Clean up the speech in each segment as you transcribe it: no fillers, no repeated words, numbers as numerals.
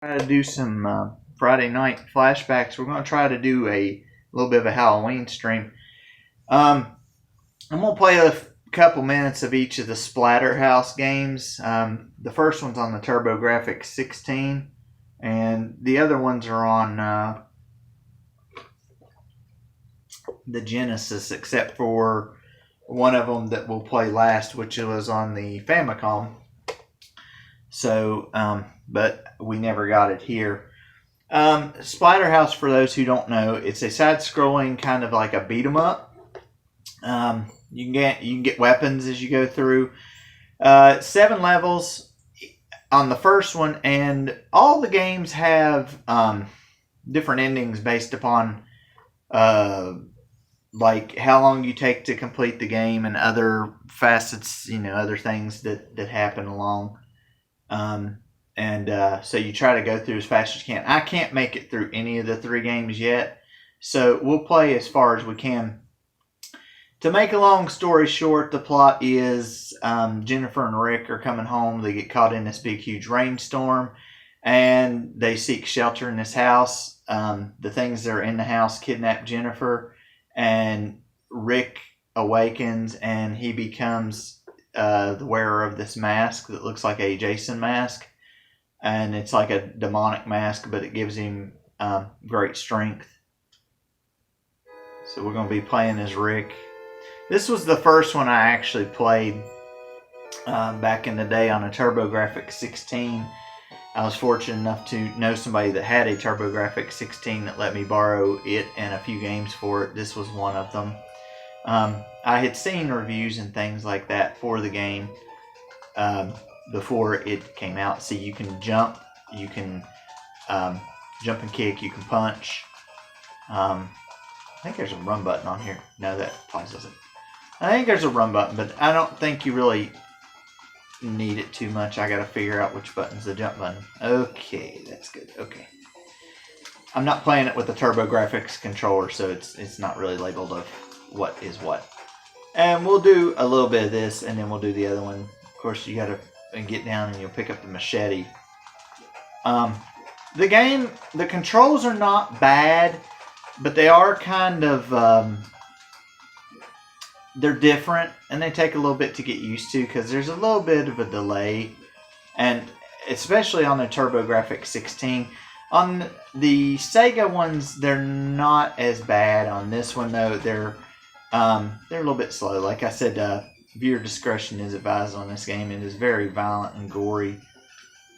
Try to do some Friday night flashbacks. We're going to try to do a little bit of a Halloween stream. I'm going to play a couple minutes of each of the Splatterhouse games. The first one's on the TurboGrafx 16, and the other ones are on the Genesis, except for one of them that we'll play last, which was on the Famicom. So, but we never got it here. Splatterhouse, for those who don't know, it's a side-scrolling kind of like a beat 'em up. You can get weapons as you go through. 7 levels on the first one, and all the games have different endings based upon like how long you take to complete the game and other facets, other things that happen along. So you try to go through as fast as you can. I can't make it through any of the 3 games yet, so we'll play as far as we can. To make a long story short, the plot is Jennifer and Rick are coming home. They get caught in this big, huge rainstorm, and they seek shelter in this house. The things that are in the house kidnap Jennifer, and Rick awakens, and he becomes the wearer of this mask that looks like a Jason mask. And it's like a demonic mask, but it gives him great strength. So we're going to be playing as Rick. This was the first one I actually played back in the day on a TurboGrafx 16. I was fortunate enough to know somebody that had a TurboGrafx 16 that let me borrow it and a few games for it. This was one of them. I had seen reviews and things like that for the game before it came out. See, you can jump, you can jump and kick, you can punch. I think there's a run button on here. No, that pauses it. I think there's a run button, but I don't think you really need it too much. I gotta figure out which button's the jump button. Okay, that's good. Okay. I'm not playing it with the TurboGrafx controller, so it's not really labeled of what is what. And we'll do a little bit of this, and then we'll do the other one. Of course, you gotta get down and you'll pick up the machete. The game, the controls are not bad, but they are kind of they're different, and they take a little bit to get used to because there's a little bit of a delay, and especially on the TurboGrafx 16. On the Sega ones, they're not as bad. On this one, though, they're a little bit slow. Like I said, viewer discretion is advised on this game. It is very violent and gory.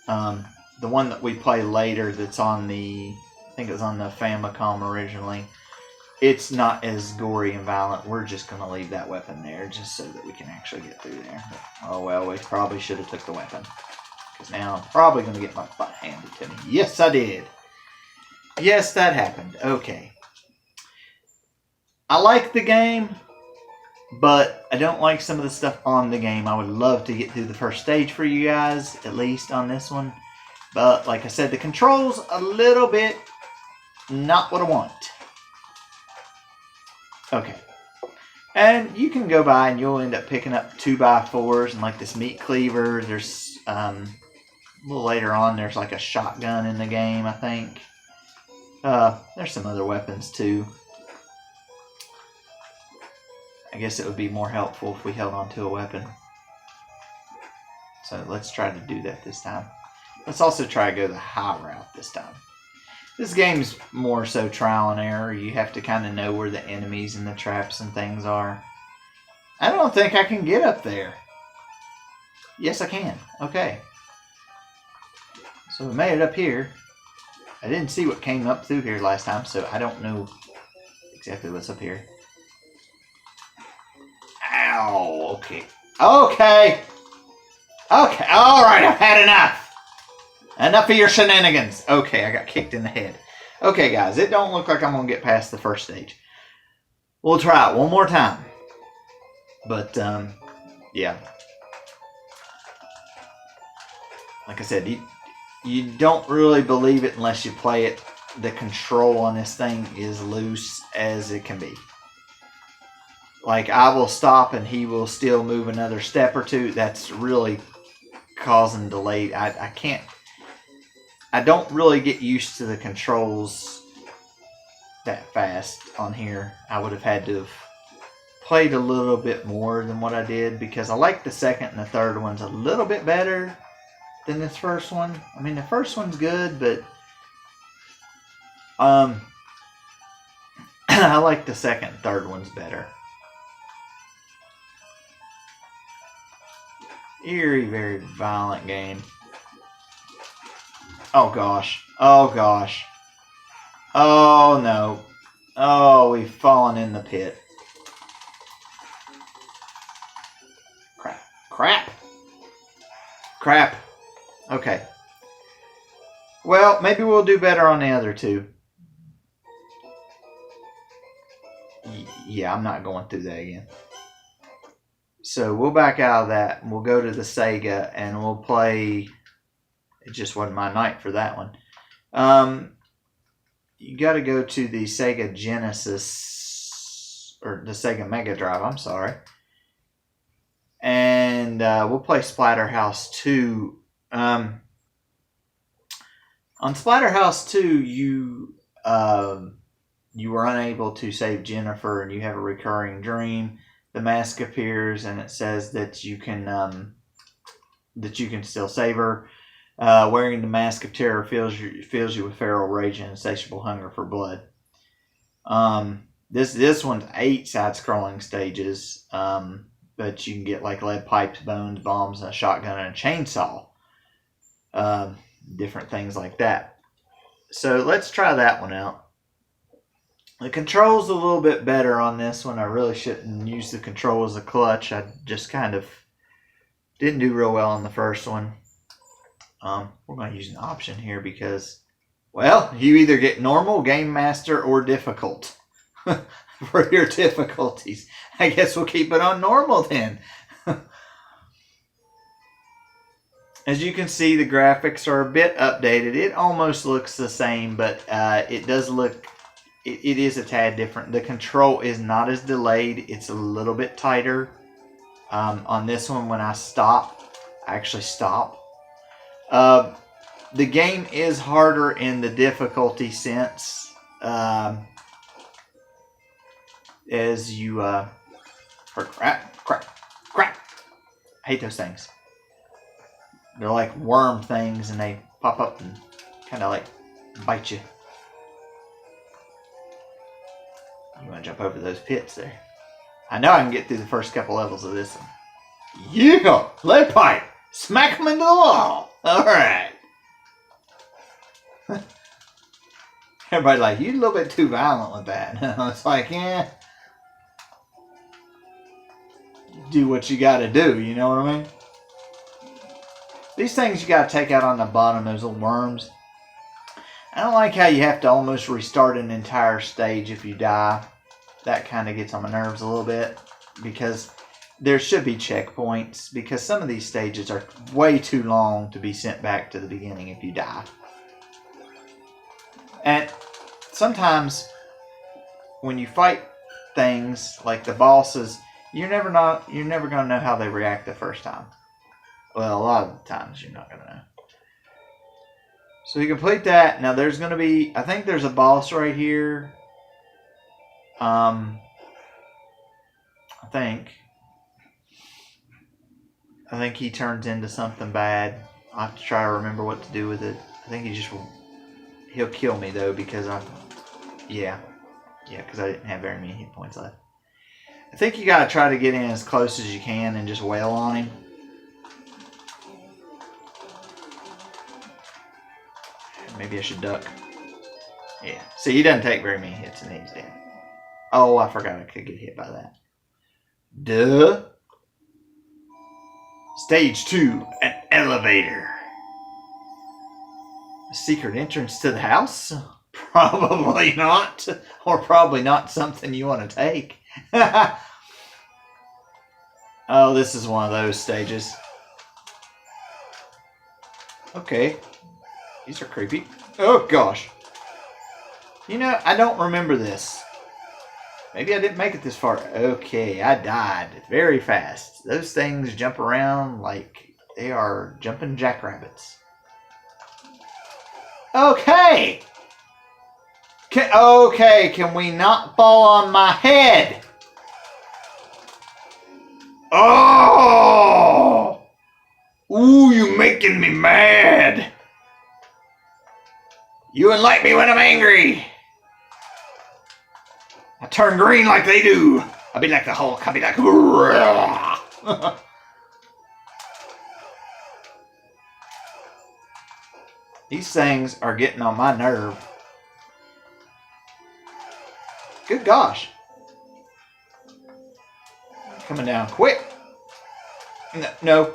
The one that we play later, that's on I think it was on the Famicom originally. It's not as gory and violent. We're just going to leave that weapon there just so that we can actually get through there. But, oh well, we probably should have took the weapon. Because now I'm probably going to get my butt handed to me. Yes, I did. Yes, that happened. Okay. I like the game, but I don't like some of the stuff on the game. I would love to get through the first stage for you guys, at least on this one. But like I said, the controls a little bit not what I want. Okay. And you can go by and you'll end up picking up 2x4s and like this meat cleaver. There's a little later on there's like a shotgun in the game, I think. There's some other weapons too. I guess it would be more helpful if we held on to a weapon. So let's try to do that this time. Let's also try to go the high route this time. This game's more so trial and error. You have to kind of know where the enemies and the traps and things are. I don't think I can get up there. Yes, I can. Okay. So we made it up here. I didn't see what came up through here last time, so I don't know exactly what's up here. Ow. Okay. Okay. Okay. All right, I've had enough. Enough of your shenanigans. Okay, I got kicked in the head. Okay, guys, it don't look like I'm going to get past the first stage. We'll try it one more time. But, yeah. Like I said, you don't really believe it unless you play it. The control on this thing is loose as it can be. Like, I will stop and he will still move another step or two. That's really causing delay. I can't I don't really get used to the controls that fast on here. I would have had to have played a little bit more than what I did, because I like the second and the third ones a little bit better than this first one. I mean, the first one's good, but I like the second and third ones better. Eerie, very violent game. Oh gosh. Oh gosh. Oh no. Oh, we've fallen in the pit. Crap. Crap. Crap. Okay. Well, maybe we'll do better on the other two. Yeah, I'm not going through that again. So we'll back out of that and we'll go to the Sega and we'll play. It just wasn't my night for that one. You got to go to the Sega Genesis, or the Sega Mega Drive, I'm sorry. And we'll play Splatterhouse 2. On Splatterhouse 2, you were unable to save Jennifer, and you have a recurring dream. The mask appears, and it says that you can still save her. Wearing the mask of terror fills you with feral rage and insatiable hunger for blood. This one's 8 side-scrolling stages, but you can get like lead pipes, bones, bombs, a shotgun, and a chainsaw. Different things like that. So let's try that one out. The control's a little bit better on this one. I really shouldn't use the control as a clutch. I just kind of didn't do real well on the first one. We're going to use an option here because, well, you either get normal, game master, or difficult for your difficulties. I guess we'll keep it on normal then. As you can see, the graphics are a bit updated. It almost looks the same, but it does look, it is a tad different. The control is not as delayed. It's a little bit tighter. On this one, when I stop, I actually stop. The game is harder in the difficulty sense, as you, crap. I hate those things. They're like worm things, and they pop up and kind of like bite you. You want to jump over those pits there. I know I can get through the first couple levels of this one. Yeah! Lead pipe! Smack them into the wall! Alright. Everybody's like, you're a little bit too violent with that. It's like, yeah. Do what you gotta do, you know what I mean? These things you gotta take out on the bottom, those little worms. I don't like how you have to almost restart an entire stage if you die. That kind of gets on my nerves a little bit, because there should be checkpoints, because some of these stages are way too long to be sent back to the beginning if you die. And sometimes when you fight things like the bosses, you're never gonna know how they react the first time. Well, a lot of the times you're not gonna know. So you complete that. Now there's gonna be, I think there's a boss right here. I think he turns into something bad. I have to try to remember what to do with it. I think he'll kill me though, because because I didn't have very many hit points left. I think you gotta try to get in as close as you can and just wail on him. Maybe I should duck. Yeah. See, he doesn't take very many hits and he's dead. Oh, I forgot I could get hit by that. Duh. Stage 2, an elevator. A secret entrance to the house? Probably not. Or probably not something you want to take. Oh, this is one of those stages. Okay. These are creepy. Oh, gosh. You know, I don't remember this. Maybe I didn't make it this far. Okay, I died very fast. Those things jump around like they are jumping jackrabbits. Okay. Can we not fall on my head? Oh! Ooh, you making me mad. You wouldn't like me when I'm angry. I turn green like they do. I'll be like the Hulk. I'll be like... These things are getting on my nerve. Good gosh. Coming down quick. No.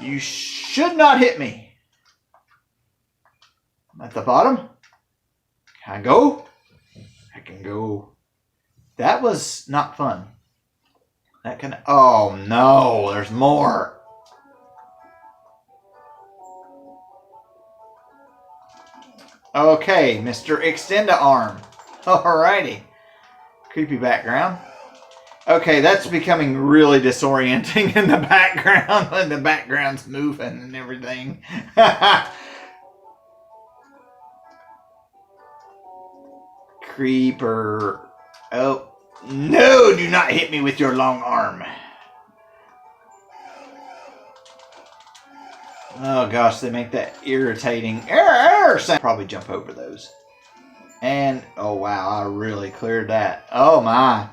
You should not hit me. I'm at the bottom. Can I go? I can go. That was not fun. Oh no, there's more. Okay, Mr. Extend a Arm. Alrighty. Creepy background. Okay, that's becoming really disorienting in the background when the background's moving and everything. Creeper. Oh, no, do not hit me with your long arm. Oh gosh, they make that irritating sound. Probably jump over those. And, oh wow, I really cleared that. Oh my.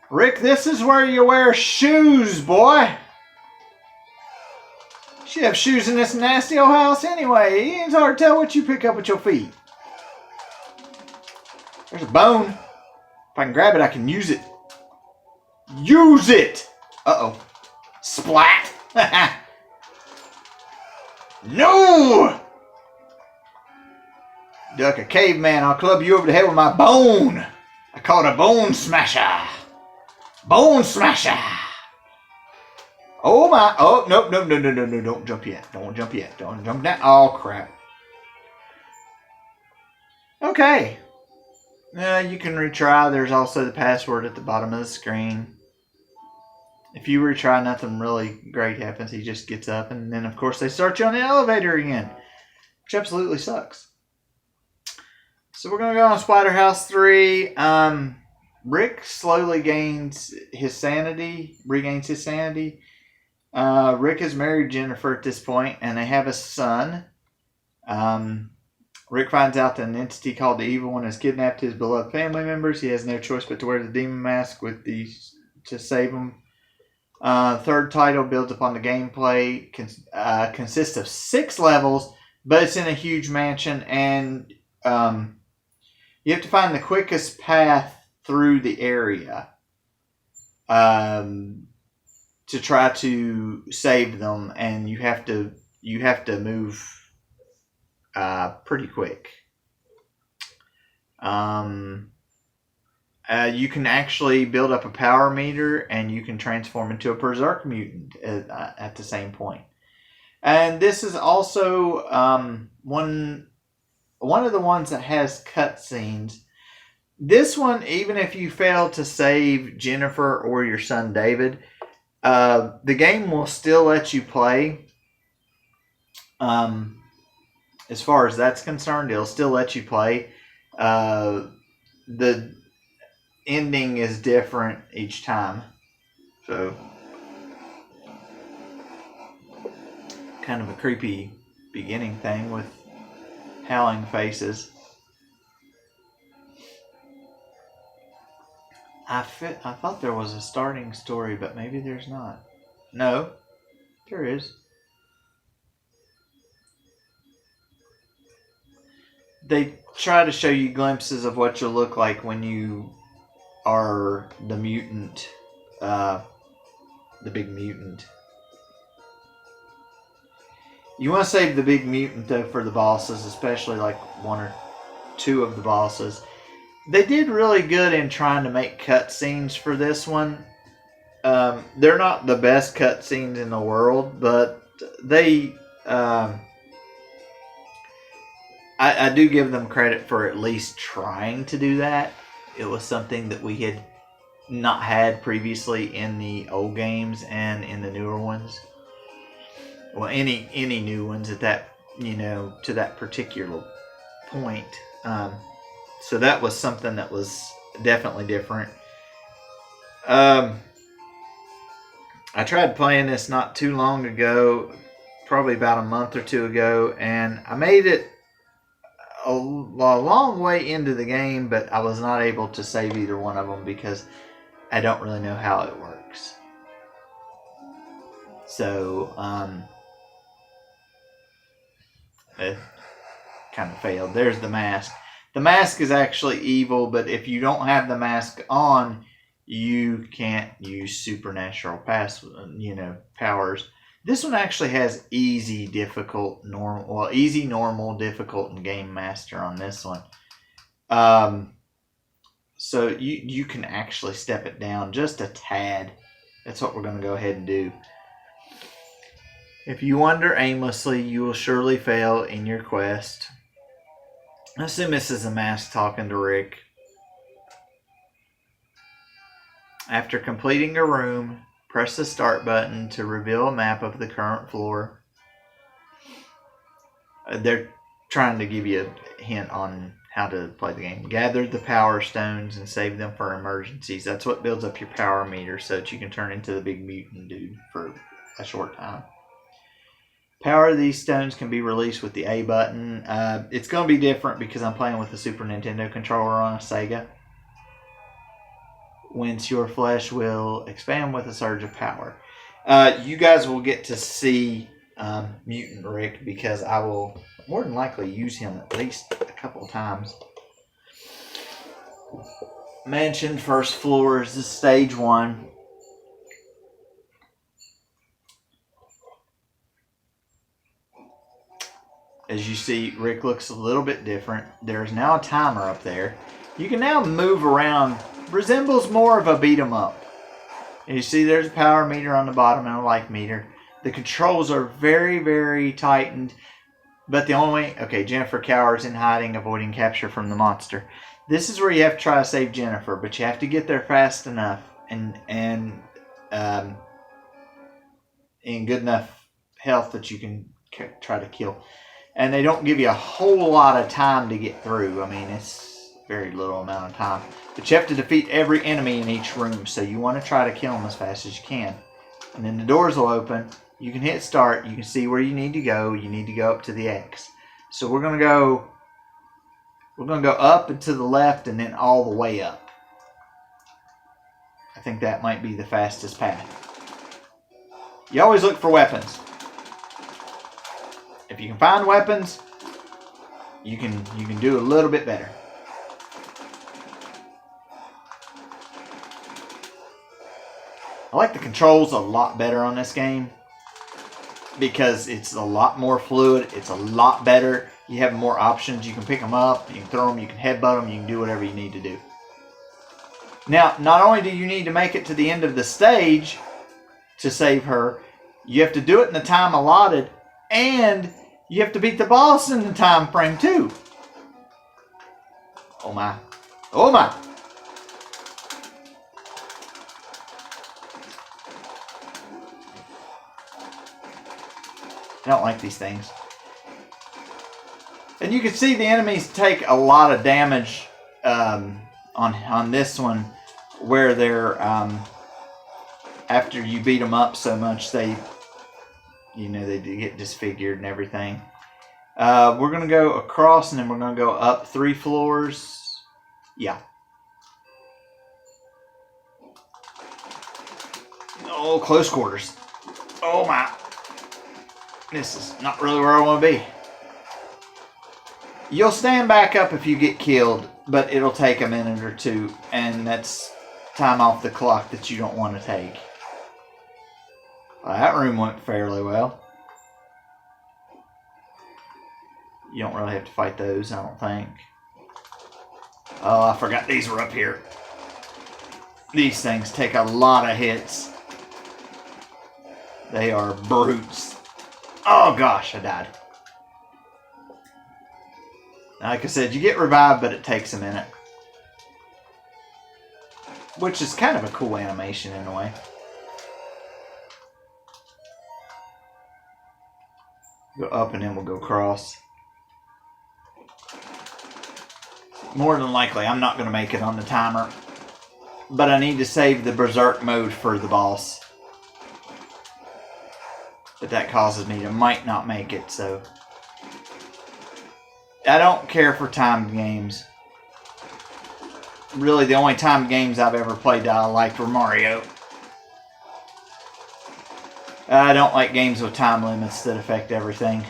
Rick, this is where you wear shoes, boy. You should have shoes in this nasty old house anyway. It's hard to tell what you pick up with your feet. There's a bone. If I can grab it, I can use it. Use it! Uh-oh. Splat! No! Duck a caveman, I'll club you over the head with my bone. I call it a bone smasher. Bone smasher. Oh my. Oh, no. Don't jump yet. Don't jump yet. Don't jump down. Oh, crap. Okay. You can retry. There's also the password at the bottom of the screen. If you retry, nothing really great happens. He just gets up, and then, of course, they start you on the elevator again, which absolutely sucks. So we're going to go on Splatterhouse 3. Rick slowly regains his sanity. Rick has married Jennifer at this point, and they have a son. Rick finds out that an entity called the Evil One has kidnapped his beloved family members. He has no choice but to wear the demon mask to save them. Third title builds upon the gameplay. Consists of 6 levels, but it's in a huge mansion, and you have to find the quickest path through the area to try to save them, and you have to move pretty quick. You can actually build up a power meter, and you can transform into a berserk mutant at the same point. And this is also one of the ones that has cutscenes. This one, even if you fail to save Jennifer or your son David, the game will still let you play. As far as that's concerned, it'll still let you play. The ending is different each time. So, kind of a creepy beginning thing with howling faces. I thought there was a starting story, but maybe there's not. No, there is. They try to show you glimpses of what you'll look like when you are the mutant, the big mutant. You want to save the big mutant, though, for the bosses, especially like 1 or 2 of the bosses. They did really good in trying to make cutscenes for this one. They're not the best cutscenes in the world, but they... I do give them credit for at least trying to do that. It was something that we had not had previously in the old games and in the newer ones. Well, any new ones at that, to that particular point. So that was something that was definitely different. I tried playing this not too long ago, probably about a month or two ago, and I made it a long way into the game, but I was not able to save either one of them because I don't really know how it works. So, it kind of failed. There's the mask. The mask is actually evil, but if you don't have the mask on, you can't use supernatural powers. This one actually has easy, difficult, normal. Well, easy, normal, difficult, and game master on this one. So you can actually step it down just a tad. That's what we're going to go ahead and do. If you wander aimlessly, you will surely fail in your quest. I assume this is a mask talking to Rick. After completing a room, press the start button to reveal a map of the current floor. They're trying to give you a hint on how to play the game. Gather the power stones and save them for emergencies. That's what builds up your power meter so that you can turn into the big mutant dude for a short time. Power of these stones can be released with the A button. It's going to be different because I'm playing with a Super Nintendo controller on a Sega. Whence your flesh will expand with a surge of power. You guys will get to see Mutant Rick because I will more than likely use him at least a couple of times. Mansion, first floor is stage 1. As you see, Rick looks a little bit different. There's now a timer up there. You can now move around. Resembles more of a beat 'em up. And you see there's a power meter on the bottom and a life meter. The controls are very, very tightened. But the only way... Okay, Jennifer cowers in hiding, avoiding capture from the monster. This is where you have to try to save Jennifer, but you have to get there fast enough and in good enough health that you can try to kill. And they don't give you a whole lot of time to get through. I mean, it's very little amount of time. But you have to defeat every enemy in each room, so you want to try to kill them as fast as you can. And then the doors will open. You can hit start. You can see where you need to go. You need to go up to the X. So we're going to go up and to the left and then all the way up. I think that might be the fastest path. You always look for weapons. If you can find weapons, you can do a little bit better. I like the controls a lot better on this game because it's a lot more fluid. It's a lot better. You have more options. You can pick them up. You can throw them. You can headbutt them. You can do whatever you need to do. Now, not only do you need to make it to the end of the stage to save her, you have to do it in the time allotted, and you have to beat the boss in the time frame too. Oh my. Oh my. I don't like these things. And you can see the enemies take a lot of damage on this one, where they're after you beat them up so much they get disfigured and everything. We're gonna go across and then we're gonna go up 3 floors. Yeah. Oh, close quarters. Oh my. This is not really where I want to be. You'll stand back up if you get killed, but it'll take a minute or two, and that's time off the clock that you don't want to take. Well, that room went fairly well. You don't really have to fight those, I don't think. Oh, I forgot these were up here. These things take a lot of hits. They are brutes. Oh gosh, I died. Like I said, you get revived, but it takes a minute. which is kind of a cool animation in a way. Go up and then we'll go across. More than likely, I'm not going to make it on the timer. But I need to save the Berserk mode for the boss. But that causes me to might not make it, so... I don't care for timed games. Really, the only timed games I've ever played that I liked were Mario. I don't like games with time limits that affect everything.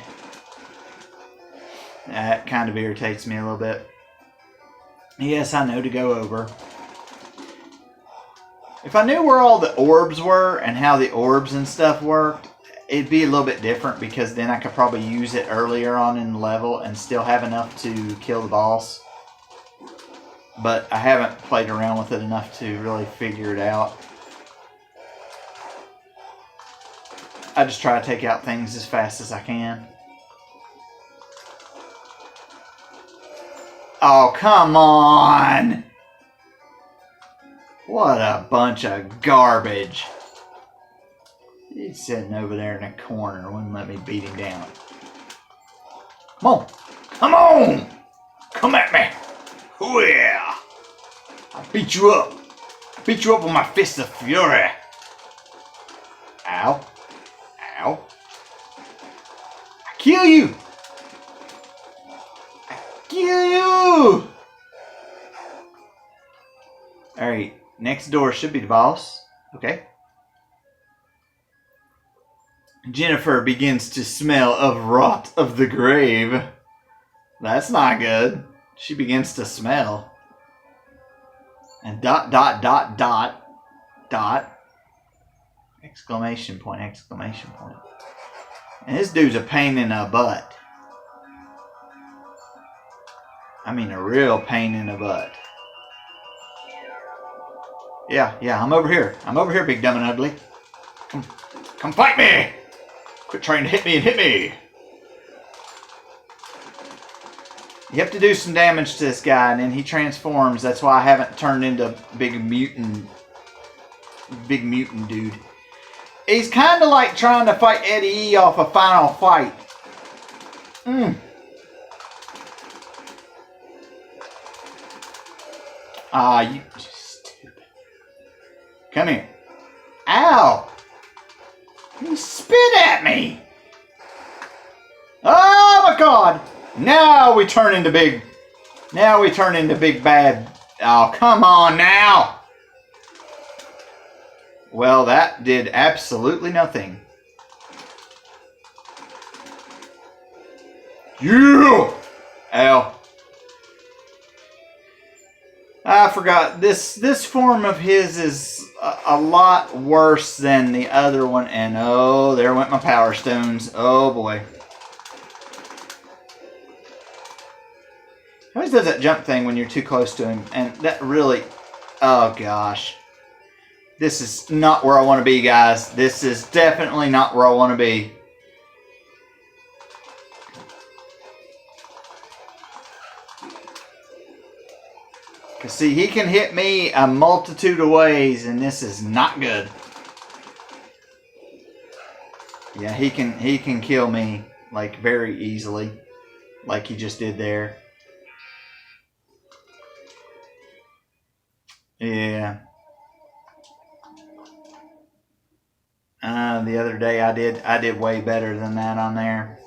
That kind of irritates me a little bit. Yes, I know to go over. If I knew where all the orbs were and how the orbs and stuff worked, it'd be a little bit different because then I could probably use it earlier on in the level and still have enough to kill the boss. But I haven't played around with it enough to really figure it out. I just try to take out things as fast as I can. Oh, come on! What a bunch of garbage. He's sitting over there in a corner. Wouldn't let me beat him down. Come on! Come on! Come at me! Oh yeah! I'll beat you up. I'll beat you up with my fist of fury. Ow. Ow. I kill you! I kill you! Alright. Next door should be the boss. Okay. Jennifer begins to smell of rot of the grave. That's not good. She begins to smell. And ... Exclamation point, exclamation point. And this dude's a pain in the butt. I mean a real pain in the butt. Yeah, I'm over here. I'm over here, big dumb and ugly. Come fight me! Quit trying to hit me and hit me! You have to do some damage to this guy and then he transforms. That's why I haven't turned into big mutant dude. He's kind of like trying to fight Eddie E off a Final Fight. Ah, you stupid. Come here. Ow! You spit at me! Oh my god! Now we turn into big bad. Oh, come on now! Well, that did absolutely nothing. You! Ow. I forgot. This form of his is a lot worse than the other one. And oh, there went my power stones. Oh boy. He always does that jump thing when you're too close to him. And that really... Oh gosh. This is not where I want to be, guys. This is definitely not where I want to be. Because see, he can hit me a multitude of ways, and this is not good. Yeah, he can kill me, like, very easily. Like he just did there. Yeah. The other day I did way better than that on there.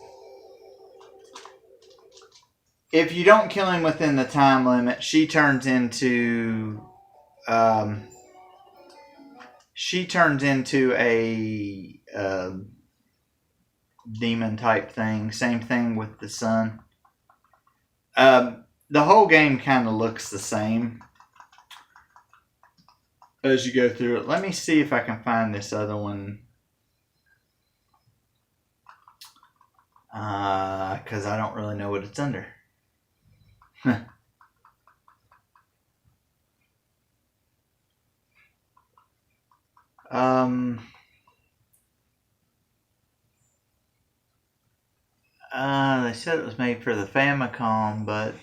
If you don't kill him within the time limit, she turns into a demon type thing. Same thing with the sun. The whole game kind of looks the same as you go through it. Let me see if I can find this other one. Because I don't really know what it's under. They said it was made for the Famicom, but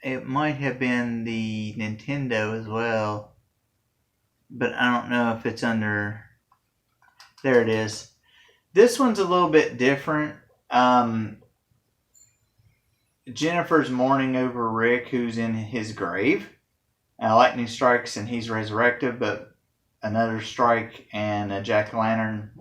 it might have been the Nintendo as well. but I don't know if it's under. There it is. This one's a little bit different. Jennifer's mourning over Rick, who's in his grave. Lightning strikes and he's resurrected, but another strike and a jack-o'-lantern.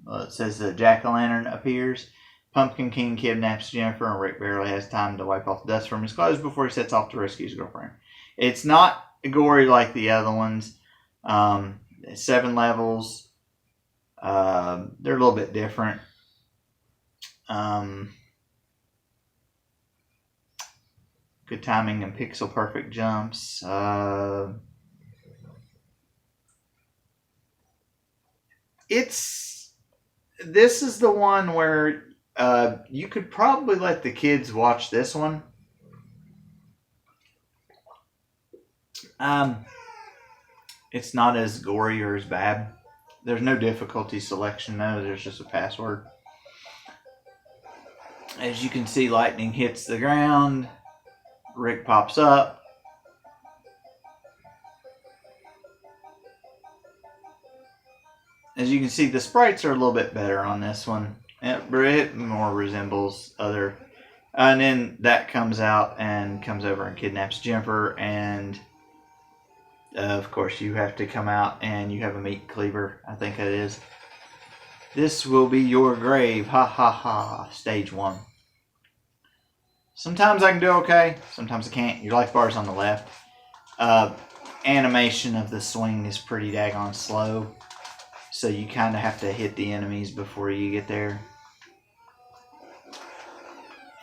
It says the jack-o'-lantern appears. Pumpkin King kidnaps Jennifer, and Rick barely has time to wipe off the dust from his clothes before he sets off to rescue his girlfriend. It's not gory like the other ones. 7 levels. They're a little bit different. Good timing and pixel perfect jumps. This is the one where you could probably let the kids watch this one. It's not as gory or as bad. There's no difficulty selection though. There's just a password. As you can see, lightning hits the ground. Rick pops up. As you can see, the sprites are a little bit better on this one. It more resembles other. And then that comes out and comes over and kidnaps Jennifer. And of course, you have to come out and you have a meat cleaver. I think it is. This will be your grave. Ha ha ha. Stage 1. Sometimes I can do okay. Sometimes I can't. Your life bar's on the left. Animation of the swing is pretty daggone slow. So you kind of have to hit the enemies before you get there.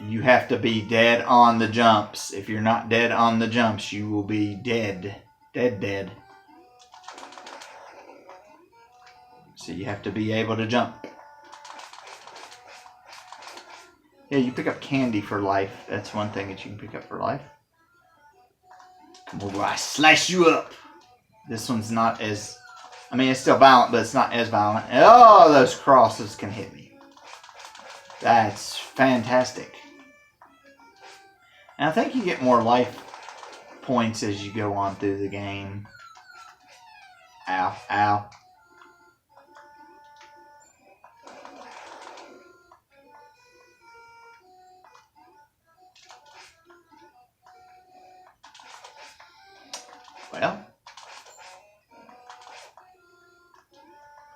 You have to be dead on the jumps. If you're not dead on the jumps, you will be dead. Dead. So you have to be able to jump. Yeah, you pick up candy for life. That's one thing that you can pick up for life. Come over, I slice you up. This one's not as... I mean, it's still violent, but it's not as violent. Oh, those crosses can hit me. That's fantastic. And I think you get more life points as you go on through the game. Ow, ow. Well,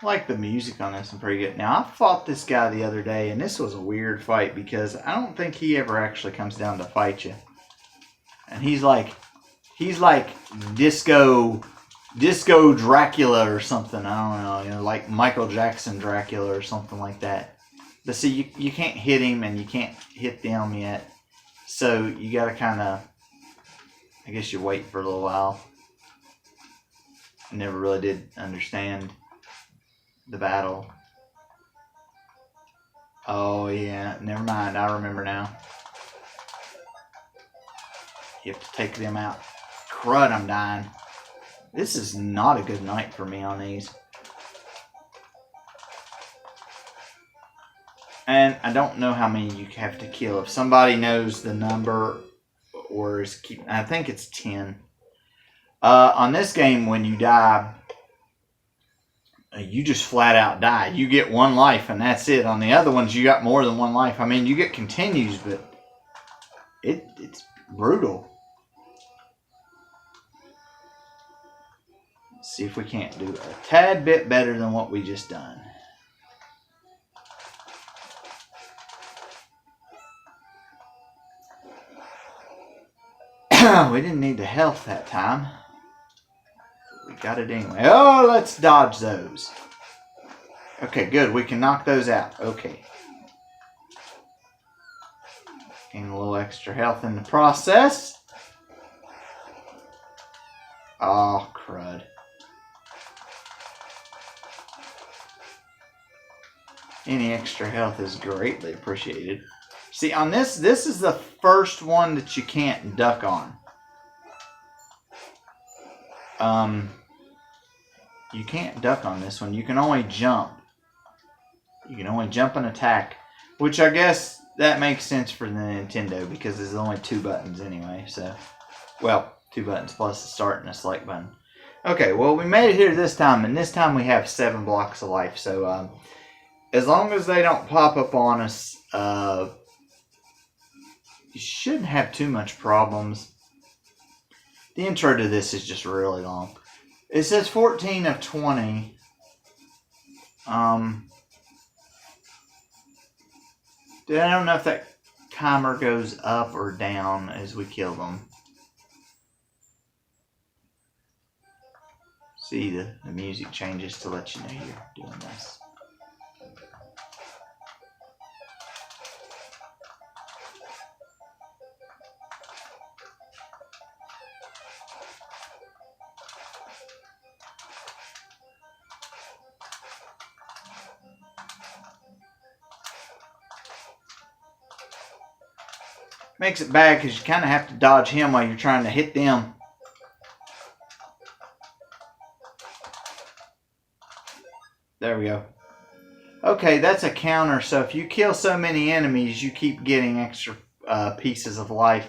I like the music on this one pretty good. Now, I fought this guy the other day, and this was a weird fight because I don't think he ever actually comes down to fight you. And he's like disco Dracula or something. I don't know, like Michael Jackson Dracula or something like that. But see, you can't hit him and you can't hit them yet. So you gotta kind of, I guess you wait for a little while. I never really did understand the battle. Oh yeah, never mind. I remember now. You have to take them out. Crud, I'm dying. This is not a good night for me on these. And I don't know how many you have to kill. If somebody knows the number or is keep, I think it's 10. On this game, when you die, you just flat out die. You get 1 life and that's it. On the other ones, you got more than 1 life. I mean, you get continues, but it's brutal. Let's see if we can't do a tad bit better than what we just done. We didn't need the health that time. We got it anyway. Oh, let's dodge those. Okay, good. We can knock those out. Okay. Gain a little extra health in the process. Oh, crud. Any extra health is greatly appreciated. See, on this is the first one that you can't duck on. You can't duck on this one. You can only jump. You can only jump and attack, which I guess that makes sense for the Nintendo because there's only 2 buttons anyway. So, well, 2 buttons plus a start and a select button. Okay, well, we made it here this time, and this time we have 7 blocks of life. So, as long as they don't pop up on us, you shouldn't have too much problems. The intro to this is just really long. It says 14 of 20. I don't know if that timer goes up or down as we kill them. See, the music changes to let you know you're doing this. Makes it bad because you kind of have to dodge him while you're trying to hit them. There we go. Okay, that's a counter. So if you kill so many enemies, you keep getting extra pieces of life.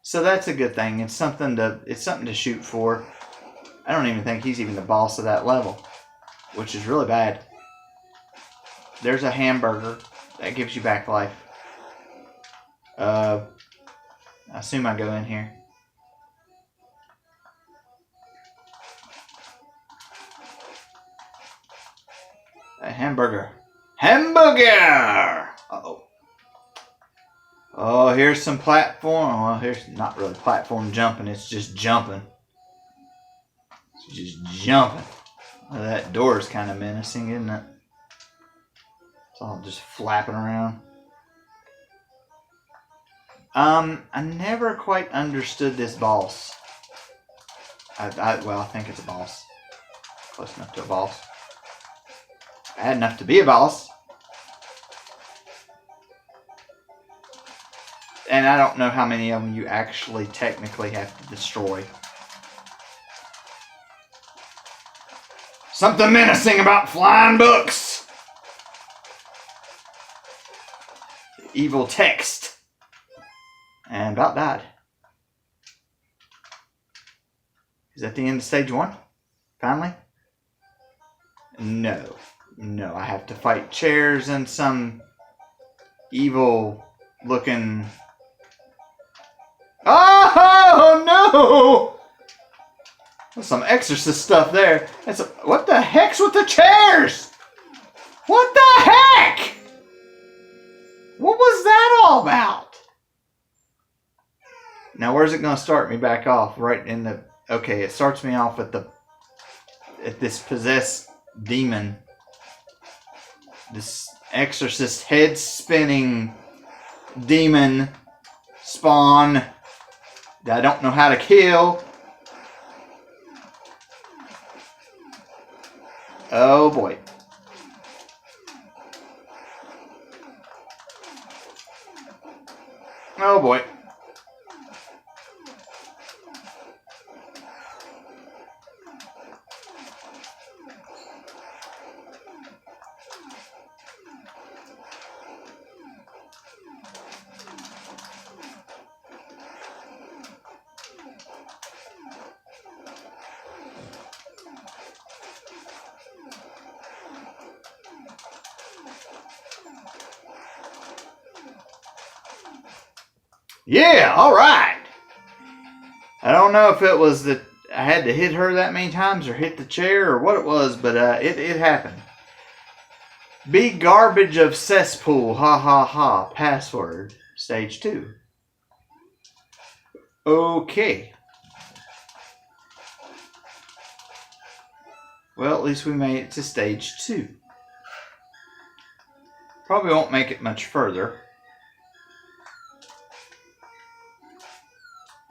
So that's a good thing. It's something to shoot for. I don't even think he's even the boss of that level, which is really bad. There's a hamburger that gives you back life. I assume I go in here. A hamburger. Hamburger! Uh-oh. Oh, here's some platform. Well, here's not really platform jumping. It's just jumping. It's just jumping. Well, that door is kind of menacing, isn't it? It's all just flapping around. I never quite understood this boss. Well, I think it's a boss. Close enough to a boss. Bad enough to be a boss. And I don't know how many of them you actually technically have to destroy. Something menacing about flying books. Evil text. And about died. Is that the end of stage 1? Finally? No. No, I have to fight chairs and some evil looking... Oh no! There's some exorcist stuff there. What the heck's with the chairs? What the heck? What was that all about? Now where's it going to start me back off? Right in the... Okay, it starts me off at this possessed demon. This exorcist head spinning demon spawn that I don't know how to kill. Oh boy. Oh boy. Yeah, alright. I don't know if it was that I had to hit her that many times or hit the chair or what it was, but it happened. Be garbage of cesspool, ha ha ha, password, stage 2. Okay. Well, at least we made it to stage 2. Probably won't make it much further.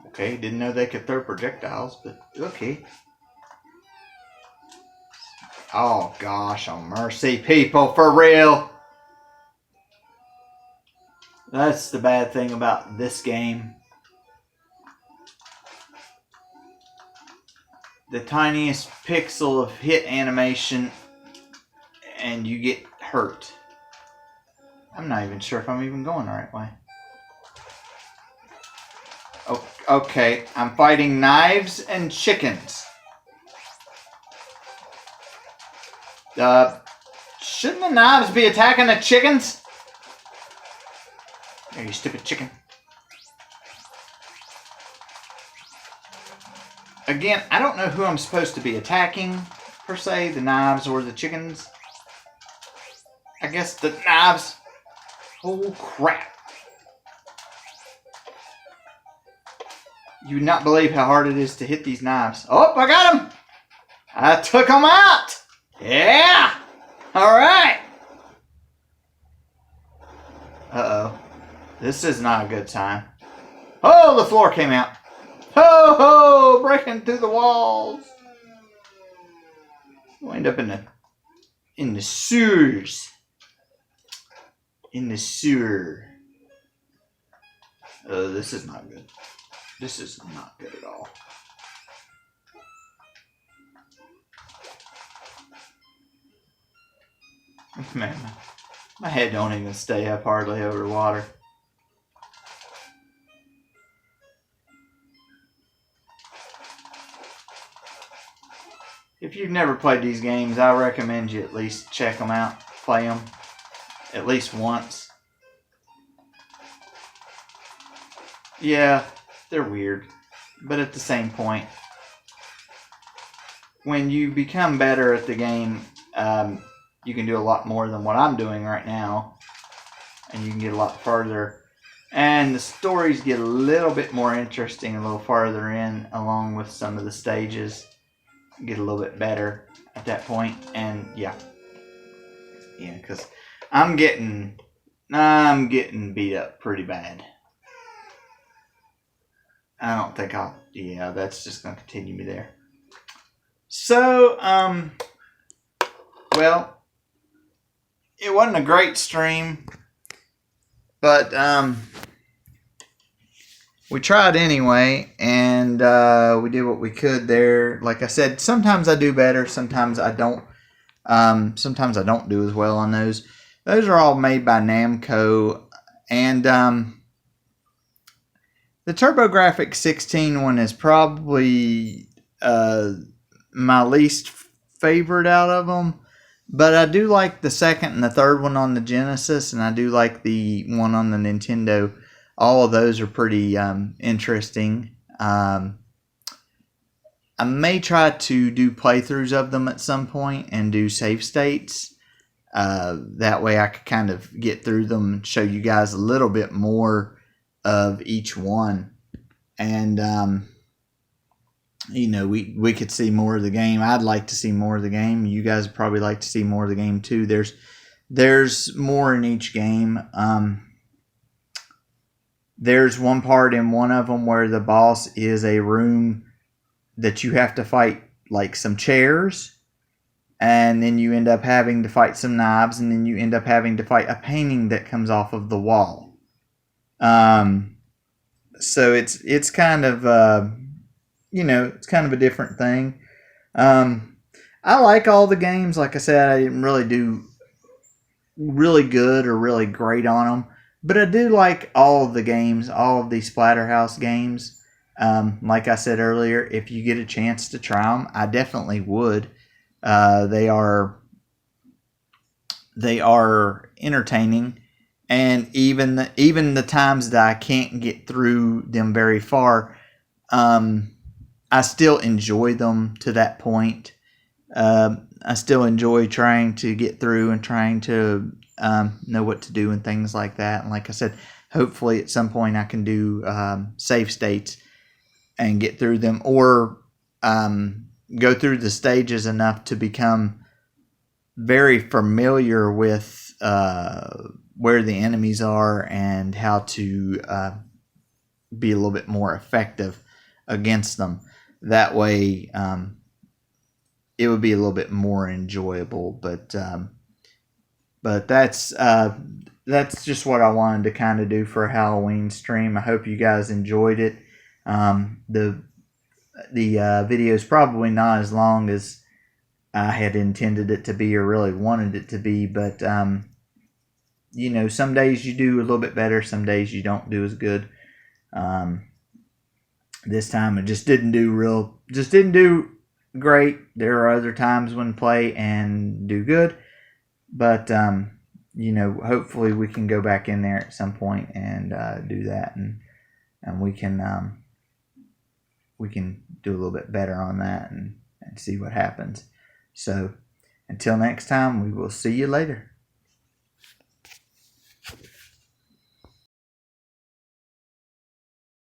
Okay, didn't know they could throw projectiles, but okay. Oh gosh, oh mercy, people, for real. That's the bad thing about this game. The tiniest pixel of hit animation and you get hurt. I'm not even sure if I'm even going the right way. Oh, okay, I'm fighting knives and chickens. Shouldn't the knives be attacking the chickens? There, you stupid chicken. Again, I don't know who I'm supposed to be attacking, per se, the knives or the chickens. I guess the knives. Oh, crap. You would not believe how hard it is to hit these knives. Oh, I got them! I took them out! Yeah! Alright! Uh-oh. This is not a good time. Oh, the floor came out. Ho, ho! Breaking through the walls. We'll end up in the sewers. In the sewer. This is not good. This is not good at all. Man, my head don't even stay up hardly over water. If you've never played these games, I recommend you at least check them out, play them at least once. Yeah, they're weird, but at the same point, when you become better at the game, you can do a lot more than what I'm doing right now, and you can get a lot further. And the stories get a little bit more interesting a little farther in, along with some of the stages get a little bit better at that point. And yeah, because I'm getting beat up pretty bad. I don't think that's just going to continue me there. So, well, it wasn't a great stream, but we tried anyway, and we did what we could there. Like I said, sometimes I do better, sometimes I don't. Sometimes I don't do as well on those. Those are all made by Namco, and the TurboGrafx 16 one is probably my least favorite out of them. But I do like the second and the third one on the Genesis, and I do like the one on the Nintendo. All of those are pretty interesting. I may try to do playthroughs of them at some point and do save states. That way I could kind of get through them and show you guys a little bit more of each one. And, we could see more of the game. I'd like to see more of the game. You guys would probably like to see more of the game too. There's more in each game. There's one part in one of them where the boss is a room that you have to fight like some chairs, and then you end up having to fight some knives, and then you end up having to fight a painting that comes off of the wall. So it's kind of it's kind of a different thing. I like all the games. Like I said, I didn't really do really good or really great on them, but I do like all of the games, all of these Splatterhouse games. Like I said earlier, if you get a chance to try them, I definitely would. They are entertaining, and even the times that I can't get through them very far, I still enjoy them to that point. I still enjoy trying to get through and trying to know what to do and things like that. And like I said, hopefully at some point I can do save states and get through them, or go through the stages enough to become very familiar with where the enemies are and how to be a little bit more effective against them. That way it would be a little bit more enjoyable. But that's just what I wanted to kind of do for a Halloween stream. I hope you guys enjoyed it. The video is probably not as long as I had intended it to be or really wanted it to be, but some days you do a little bit better, some days you don't do as good. This time it just didn't do great. There are other times when play and do good, but hopefully we can go back in there at some point and do that, and we can do a little bit better on that and see what happens. So until next time, we will see you later.